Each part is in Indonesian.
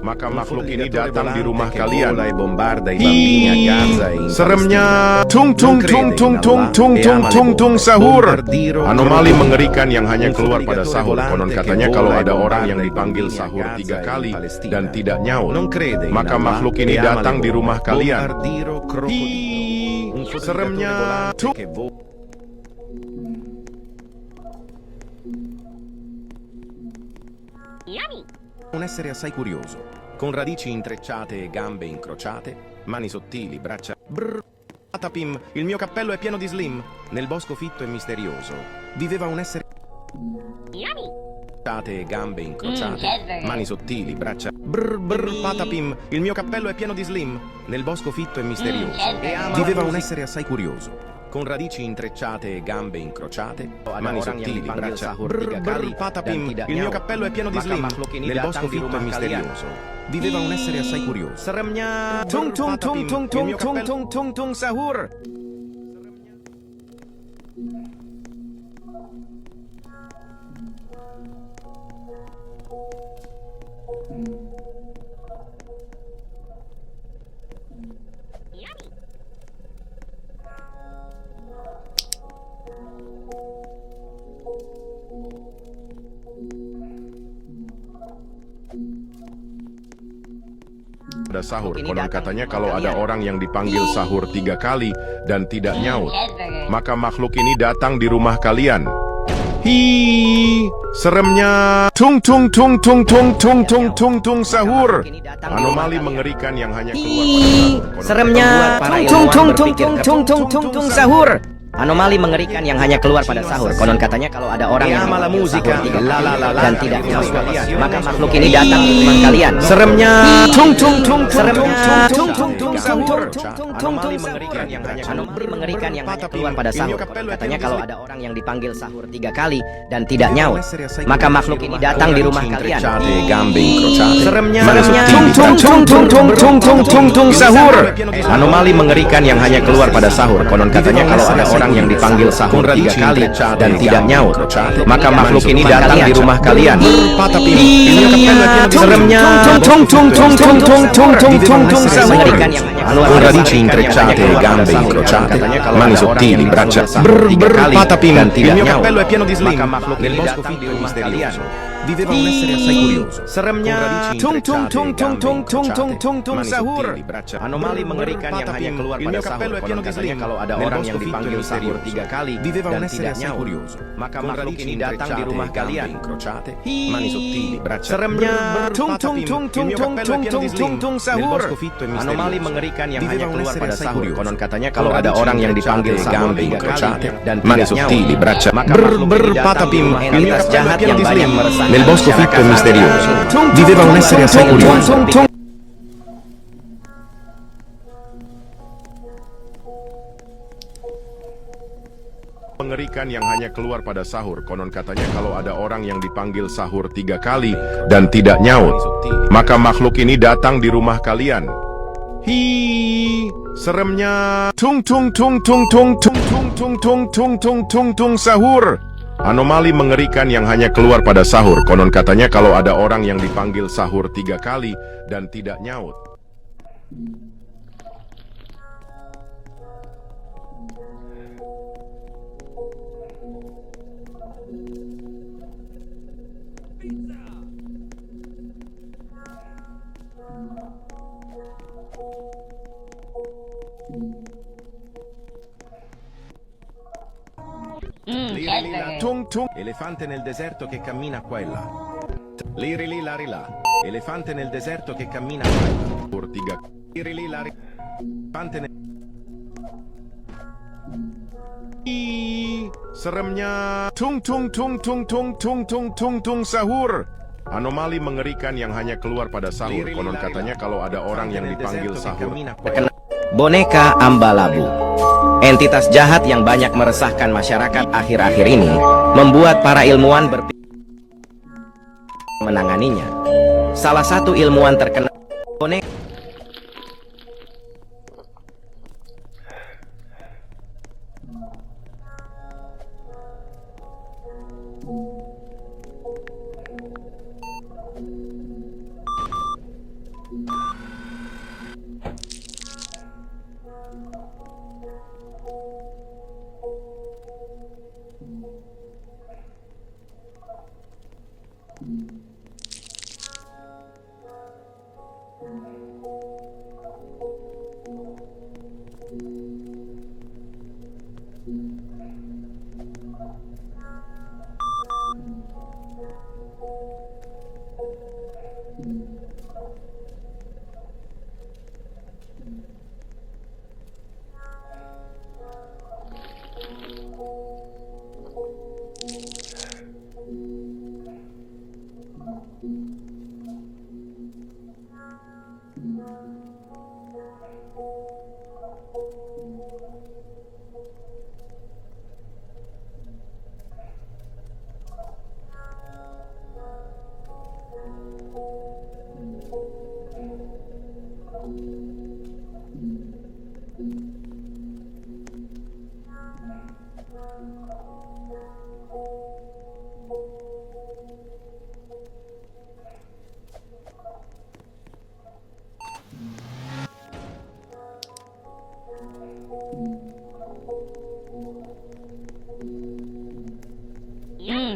Maka makhluk ini datang di rumah kalian. Seremnya tung tung tung tung tung tung tung tung tung sahur. Anomali mengerikan yang hanya keluar pada sahur. Konon katanya kalau ada orang yang dipanggil sahur 3 kali dan tidak nyaut, maka makhluk ini datang di rumah kalian. Seremnya tung. Un essere assai curioso, con radici intrecciate e gambe incrociate, mani sottili, braccia... Brrr, patapim, il mio cappello è pieno di slim. Nel bosco fitto e misterioso viveva un essere... e gambe incrociate, mani sottili, braccia... Brrr, brrr, patapim, il mio cappello è pieno di slim. Nel bosco fitto e misterioso viveva un essere assai curioso, con radici intrecciate e gambe incrociate, mani sottili, braccia... Brrr, brrr, patapim, il mio cappello è pieno di slim. Nel bosco fitto e misterioso viveva un essere assai curioso. Seremnya tung tung tung tung tung tung tung tung tung sahur. Pada sahur, konon katanya kalau ada orang yang dipanggil sahur 3 kali dan tidak nyaut, maka makhluk ini datang di rumah kalian. Seremnya tung tung tung tung tung tung tung tung tung sahur. Anomali mengerikan yang hanya keluar pada sahur. Seremnya tung tung tung tung tung tung tung tung sahur. Anomali mengerikan yang hanya keluar pada sahur. Konon katanya kalau ada orang yang dipanggil sahur 3 kali dan tidak nyaut, maka makhluk ini datang di rumah kalian. Seremnya tung tung tung Seremnya tung tung tung sahur. anomali mengerikan yang hanya keluar pada sahur. Konon katanya kalau ada orang yang dipanggil sahur 3 kali dan tidak nyaut, maka makhluk ini datang di rumah kalian. Seremnya tung tung tung tung tung tung tung tung tung sahur. anomali mengerikan yang hanya keluar pada sahur. Konon katanya kalau ada orang yang dipanggil sahur 3 kali dan tidak nyaut, maka makhluk ini datang di rumah kalian. Seremnya tung tung tung tung tung tung tung tung tung sahur. Con radici intrecciate e gambe incrociate, mani sottili, braccia... Brrr, brrr, patapim, il mio cappello è pieno di slim. Nel bosco fitto e misterioso viveva un essere assai curioso. Seremnya tung tung tung tung tung tung tung tung tung sahur. Anomali mengerikan yang hanya keluar pada sahur. Konon katanya kalau ada orang yang dipanggil sahur 3 kali dan tidak nyaut, maka makhluk ini datang di rumah kalian. Mani sottili, braccia... Seremnya tung tung tung tung tung tung tung tung tung sahur. Anomali mengerikan yang hanya keluar pada sahur. Konon katanya kalau ada orang yang dipanggil sahur 3 kali dan mani sottili, braccia... Brrr, brrr, patapim, Entitas jahat yang banyak meresahkan nel bosco fitto e misterioso viveva un essere assai curioso. Mengerikan yang hanya keluar pada sahur. Konon katanya kalau ada orang yang dipanggil sahur 3 kali dan tidak nyaut, maka makhluk ini datang di rumah kalian. Seremnya tung tung tung tung tung tung tung tung tung tung tung tung tung sahur. Anomali mengerikan yang hanya keluar pada sahur. Konon katanya kalau ada orang yang dipanggil sahur 3 kali dan tidak nyaut. Tung tung. Elefante nel deserto che cammina qua e là. Liri li lari là. Elefante nel deserto che cammina qua e là. Tiga. Liri li lari. Elefante nel... Seremnya tung tung tung tung tung tung tung tung tung sahur. Anomali mengerikan yang hanya keluar pada sahur. Konon katanya kalau ada orang yang dipanggil sahur. Boneka Ambalabu. Entitas jahat yang banyak meresahkan masyarakat akhir-akhir ini membuat para ilmuwan berpikir menanganinya. Salah satu ilmuwan terkenal boneka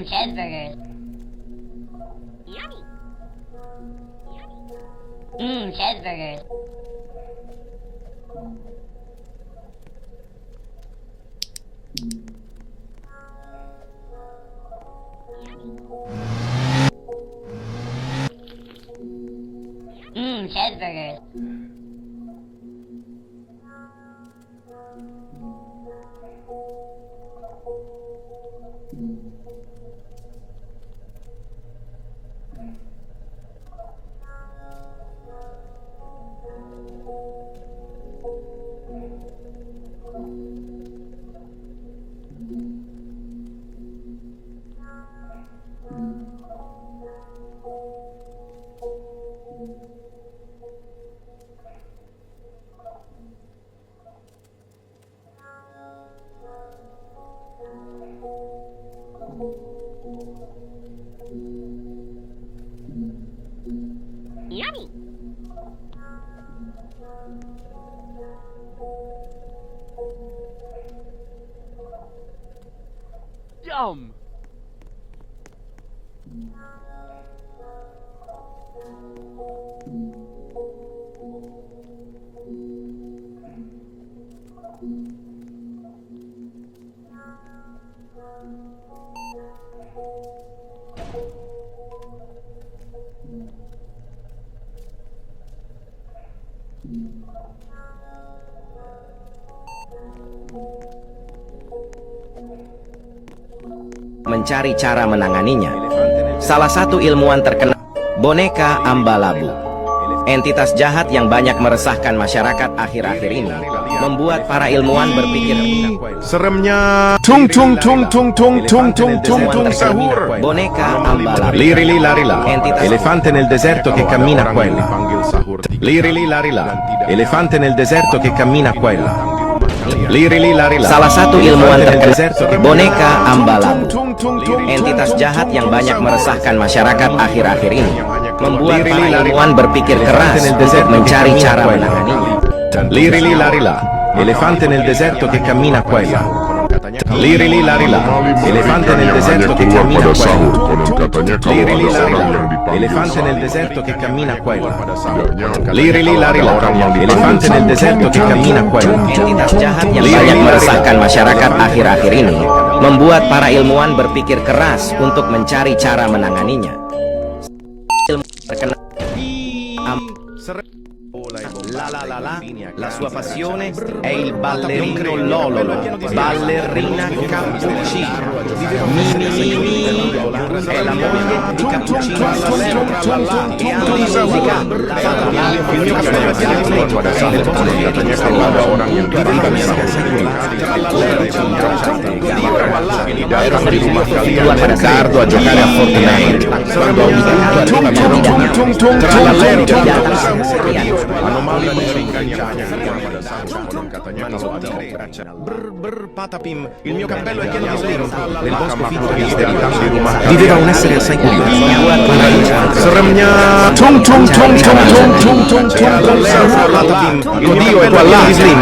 Cheeseburgers. Cheeseburgers. Cheeseburgers. Yummy. Yum. Mencari cara menanganinya. Salah satu ilmuwan terkenal, boneka Ambalabu. Entitas jahat yang banyak meresahkan masyarakat akhir-akhir ini membuat para ilmuwan berpikir Seremnya. Tung tung tung tung tung tung tung tung tung sahur. boneka Ambalabu. Liri lì lari là, elefante nel deserto che cammina qua e là. Dipanggil sahur. Liri lì lari là, elefante nel deserto che cammina qua e là. Liri lì lari là. Salah satu ilmuwan elefante nel terkenal, deserto che boneka Ambalabu. Tung tung tung. Entitas jahat yang banyak meresahkan masyarakat akhir-akhir ini membuat para ilmuwan berpikir keras untuk mencari cara menanganinya. Liri lì lari là, elefante nel deserto che cammina qua e là. Liri lì lari là, elefante nel deserto che cammina qua e là. Liri lì lari là, elefante nel deserto che cammina qua e là. Liri lì lari là, elefante nel deserto che cammina qua e là. Entitas jahat yang banyak meresahkan masyarakat akhir-akhir ini membuat para ilmuwan berpikir keras untuk mencari cara menanganinya. Ilmu terkenal La sua passione è il ballerino Lololo, ballerina Cappuccino. Mimi è la moglie di Cappuccino alla serra e ama la musica. Il mio cappello è pieno di nel bosco Katanya kalau ada orang yang dipanggil sahur ini datang di rumah kalian dan Riccardo a giocare a Fortnite. Quando ogni punto arriva anomali mengerikan yang hanya keluar pada sahur. Konon katanya kalau ada patapim, il mio cappello è pieno di slim. Nel maka bosco makhluk fitto yang datang di rumah viveva un essere assai curioso. seremnya. Tung tung tung tung tung tung tung tung sahur. Patapim, il dio è qua di slim.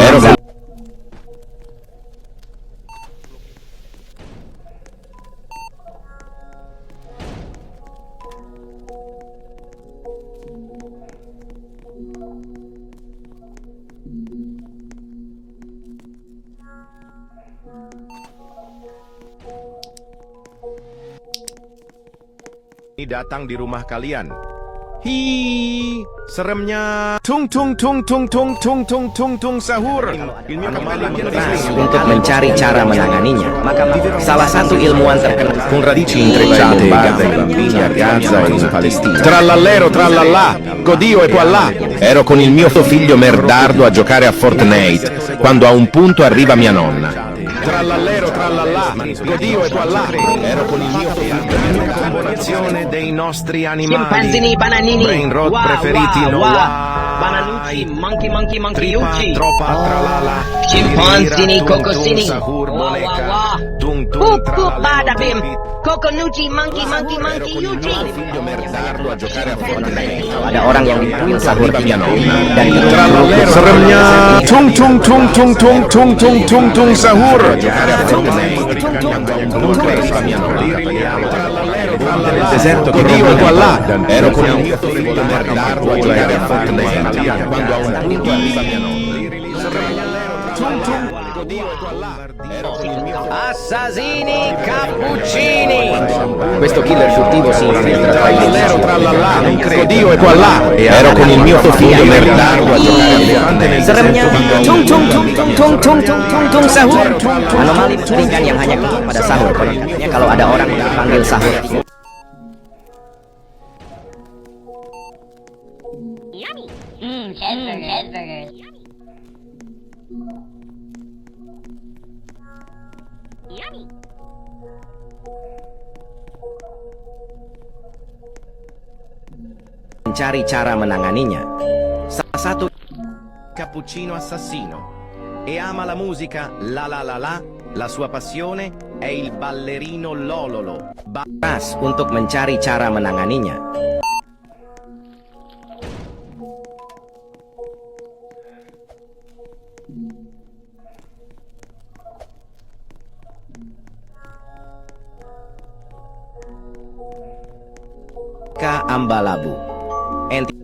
Ini datang di rumah kalian. Hi, seremnya. Tung tung tung tung tung tung tung tung tung sahur. Untuk mencari cara menanganinya, maka salah satu ilmuwan terkenal Con radici intrecciate e gambe ai bambini a Gaza e in Palestina. Trallallero trallallà, Godio e qua. Ero con il mio figlio merdardo a giocare a Fortnite, quando a un punto arriva mia nonna. Trallallero trallallà, Godio e qua. Ero con il mio figlio. Combinazione dei nostri animali. Scimpanzini, bananini, Brain rot preferiti, no bananucci, monkey, Tripa, tropa, tralala. Scimpanzini, Tum, tum, cocosini. Sahur, Wah, boneca. wah, wah. Tung, tung, Pup, tralala, badabim, pipit. coconucci, monkey, Ero con il mio figlio merdardo a giocare a Fortnite. Ada orang yang dipanggil sahur Mia nonna. dan Trallallero Seremnya tung tung tung tung tung tung tung tung tung sahur. Nel deserto che Dio è qua là. Ero con il mio figlio merdardo a giocare a Fortnite, quando a un punto arriva mia nonna. Assassini cappuccini. Questo killer furtivo si infiltra tra i Trallallero trallallà, non credo Dio è qua là. Ero con il mio figlio merdardo a giocare elefante nel seremnya deserto. tung tung tung tung tung tung tung tung tung sahur. Anomali mengerikan yang hanya keluar pada sahur. Konon katanya kalau ada orang yang dipanggil sahur. Yummy. Cheeseburgers. Yummy. Mencari cara menanganinya. Salah satu Cappuccino assassino. E ama la musica la la la la. La sua passione è il ballerino lololo. pas untuk mencari cara menanganinya. Ka Ambalabu. Enti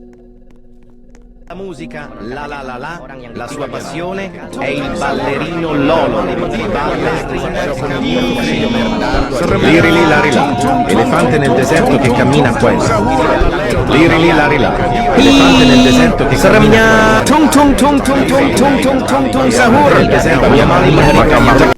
La musica la la la la. La sua passione è il ballerino lololo. Lirili larila. Elefante nel deserto che cammina qua. Lirili larila. Elefante nel deserto che seremnya Tung tung tung tung tung tung tung tung tung sahur. mia mani mengerikan.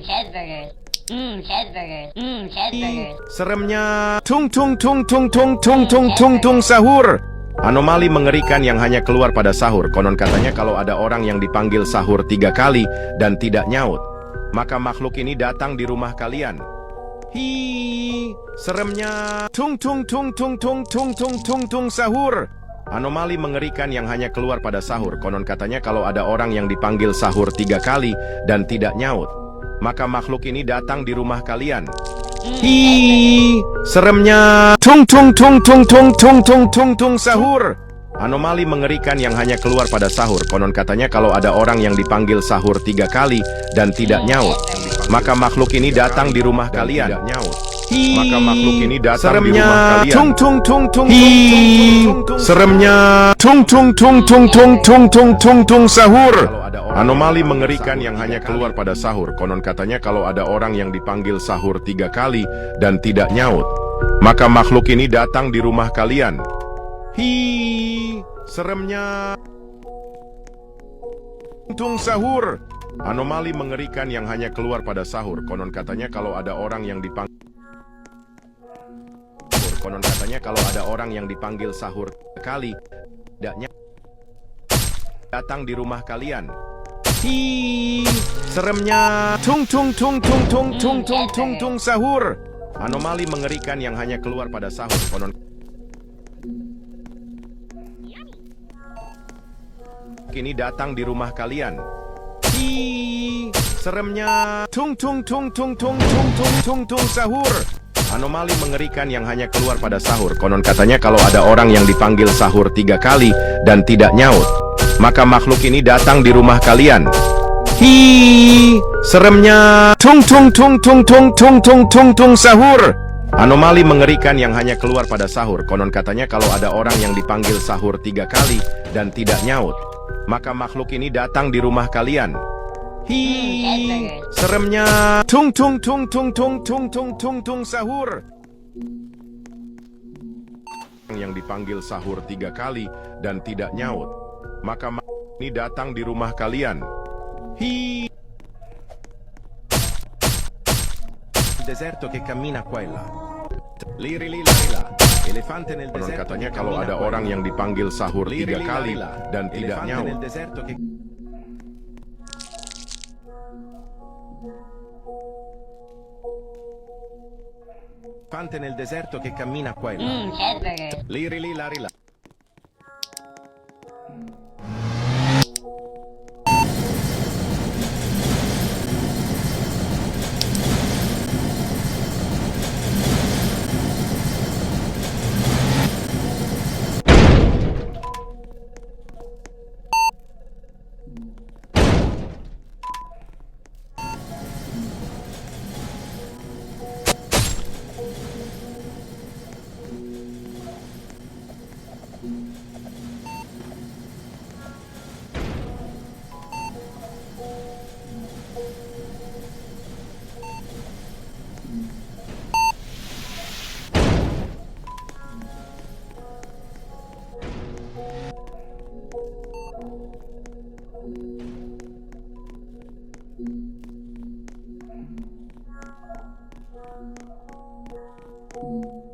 Cheeseburgers. Cheeseburgers. Cheeseburgers. Seremnya. Tung tung tung tung tung tung tung tung tung sahur. Anomali mengerikan yang hanya keluar pada sahur. Konon katanya kalau ada orang yang dipanggil sahur 3 kali dan tidak nyaut, maka makhluk ini datang di rumah kalian. Hi, seremnya. Tung tung tung tung tung tung tung tung tung sahur. Anomali mengerikan yang hanya keluar pada sahur. Konon katanya kalau ada orang yang dipanggil sahur 3 kali dan tidak nyaut, maka makhluk ini datang di rumah kalian. Hi, seremnya. Tung tung tung tung tung tung tung tung tung sahur. Anomali mengerikan yang hanya keluar pada sahur. Konon katanya kalau ada orang yang dipanggil sahur 3 kali dan tidak nyaut, maka makhluk ini datang di rumah kalian. Maka makhluk ini datang seremnya. di rumah kalian. Tung tung tung tung Hi, tung seremnya. tung tung tung tung tung tung tung tung tung sahur. Anomali mengerikan yang hanya keluar pada sahur. Konon katanya kalau ada orang yang dipanggil sahur 3 kali dan tidak nyaut, maka makhluk ini datang di rumah kalian. Hi, seremnya. Tung sahur. Anomali mengerikan yang hanya keluar pada sahur. Konon katanya kalau ada orang yang dipanggil sahur kali, tidaknya datang di rumah kalian. Hi, seremnya. Tung tung tung tung tung tung tung tung tung sahur. Anomali mengerikan yang hanya keluar pada sahur. Konon ini datang di rumah kalian. Hi, seremnya. Tung tung tung tung tung tung tung tung tung sahur. Anomali mengerikan yang hanya keluar pada sahur. Konon katanya kalau ada orang yang dipanggil sahur 3 kali dan tidak nyaut, maka makhluk ini datang di rumah kalian. Hi, seremnya. Tung tung tung tung tung tung tung tung tung sahur. Anomali mengerikan yang hanya keluar pada sahur. Konon katanya kalau ada orang yang dipanggil sahur 3 kali dan tidak nyaut, maka makhluk ini datang di rumah kalian. Hi, seremnya. Tung tung tung tung tung tung tung tung tung sahur. Yang dipanggil sahur 3 kali dan tidak nyaut, maka ini datang di rumah kalian. Hi. Il deserto che cammina qua e là. Liri lila lila. Elefante nel deserto. Katanya kalau ada orang yang dipanggil sahur 3 kali dan tidak nyaut. Elefante nel deserto che cammina qua e là. Cheeseburger. Liri lila lila.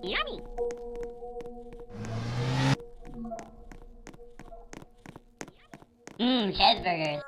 Yummy. Cheeseburgers.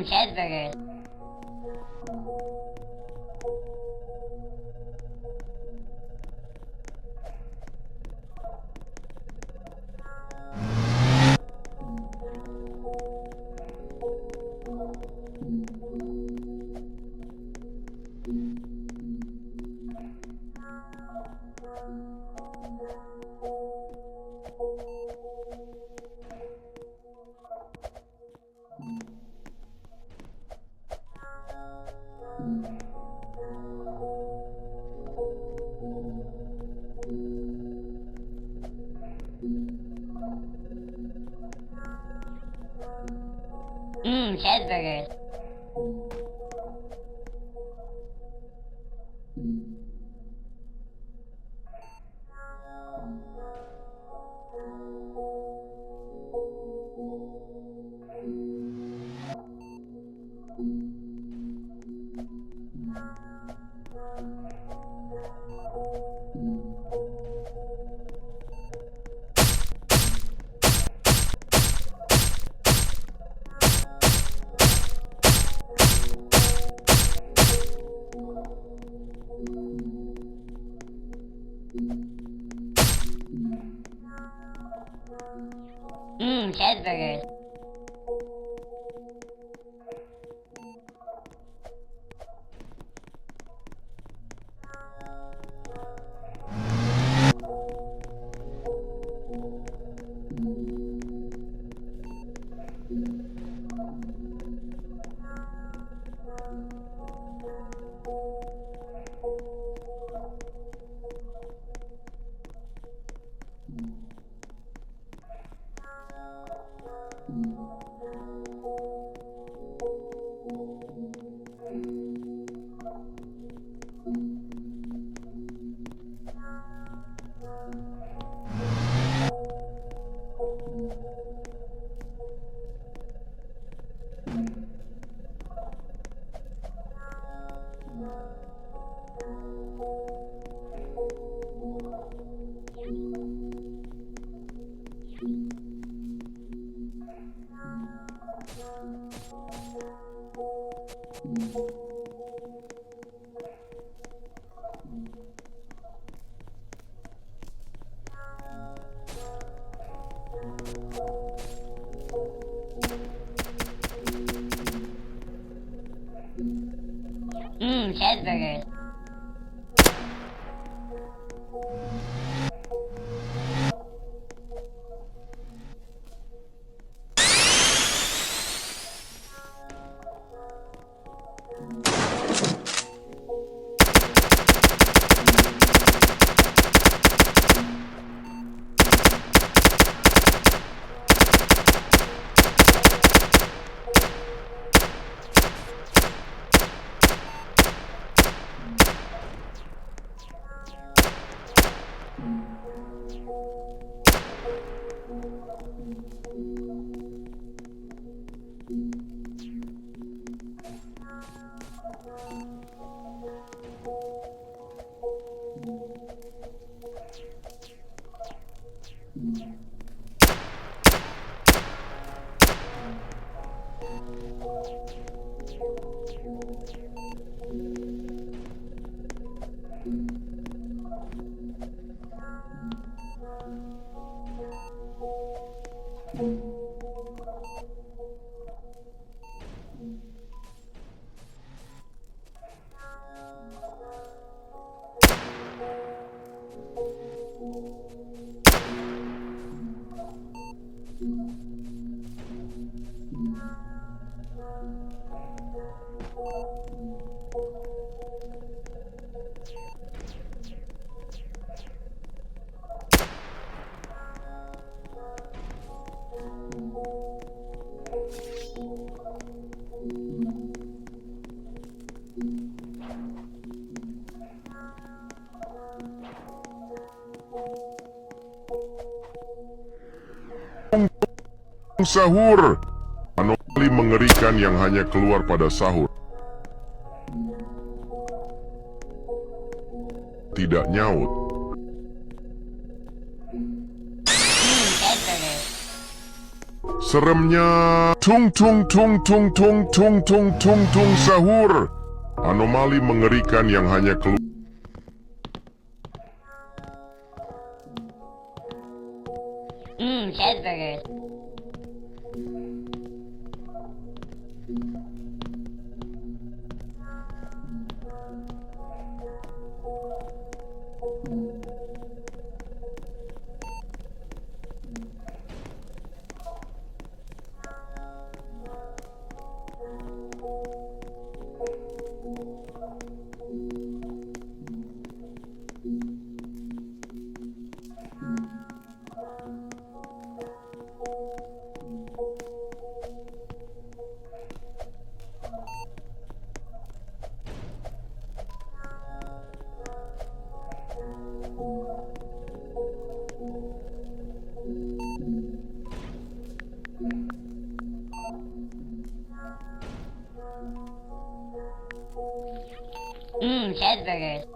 Cheeseburgers. Cheeseburgers. Cheeseburgers. Cheeseburgers. Sahur. Anomali mengerikan yang hanya keluar pada sahur. Tidak nyaut. Cheeseburgers. Seremnya. Tung tung tung tung tung tung tung tung tung sahur. Anomali mengerikan yang hanya keluar. Cheeseburgers. Cheeseburgers.